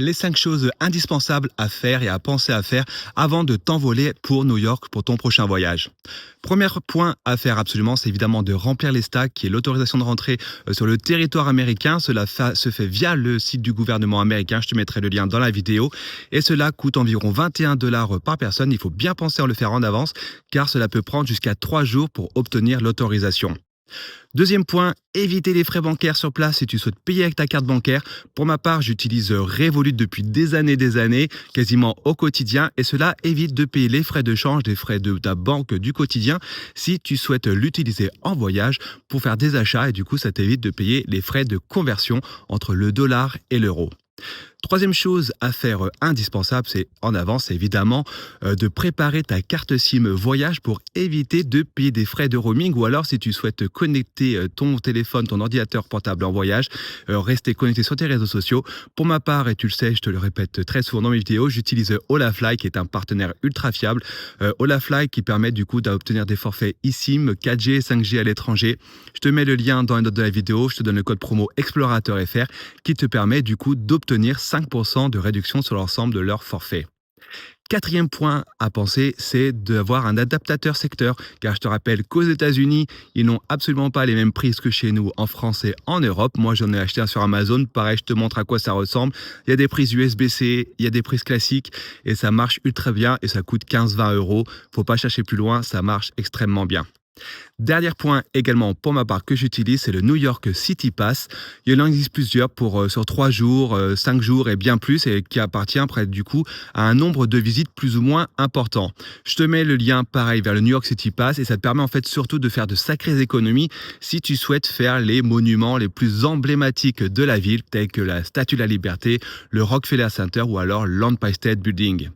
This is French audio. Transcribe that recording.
Les 5 choses indispensables à faire et à penser à faire avant de t'envoler pour New York pour ton prochain voyage. Premier point à faire absolument, c'est évidemment de remplir les stacks, qui est l'autorisation de rentrer sur le territoire américain. Se fait via le site du gouvernement américain. Je te mettrai le lien dans la vidéo. Et cela coûte environ 21 $ par personne. Il faut bien penser à le faire en avance, car cela peut prendre jusqu'à 3 jours pour obtenir l'autorisation. Deuxième point, éviter les frais bancaires sur place si tu souhaites payer avec ta carte bancaire. Pour ma part, j'utilise Revolut depuis des années, quasiment au quotidien, et cela évite de payer les frais de change, les frais de ta banque du quotidien, si tu souhaites l'utiliser en voyage pour faire des achats, et du coup, ça t'évite de payer les frais de conversion entre le dollar et l'euro. Troisième chose à faire indispensable, c'est en avance, c'est évidemment de préparer ta carte SIM voyage pour éviter de payer des frais de roaming, ou alors si tu souhaites connecter ton téléphone, ton ordinateur portable en voyage, rester connecté sur tes réseaux sociaux. Pour ma part, et tu le sais, je te le répète très souvent dans mes vidéos, j'utilise Olafly qui est un partenaire ultra fiable. Olafly qui permet du coup d'obtenir des forfaits eSIM, 4G, 5G à l'étranger. Je te mets le lien dans les notes de la vidéo, je te donne le code promo EXPLORATEURFR qui te permet du coup d'obtenir 5% de réduction sur l'ensemble de leur forfait. Quatrième point à penser, c'est d'avoir un adaptateur secteur, car je te rappelle qu'aux États-Unis, ils n'ont absolument pas les mêmes prises que chez nous en France et en Europe. Moi, j'en ai acheté un sur Amazon. Pareil, je te montre à quoi ça ressemble. Il y a des prises USB-C, il y a des prises classiques, et ça marche ultra bien, et ça coûte 15-20 €. Faut pas chercher plus loin, ça marche extrêmement bien. Dernier point également pour ma part que j'utilise, c'est le New York City Pass. Il en existe plusieurs sur 3 jours, 5 jours et bien plus, et qui appartient près du coup à un nombre de visites plus ou moins important. Je te mets le lien pareil vers le New York City Pass, et ça te permet en fait surtout de faire de sacrées économies si tu souhaites faire les monuments les plus emblématiques de la ville, tels que la Statue de la Liberté, le Rockefeller Center ou alors l'Empire State Building.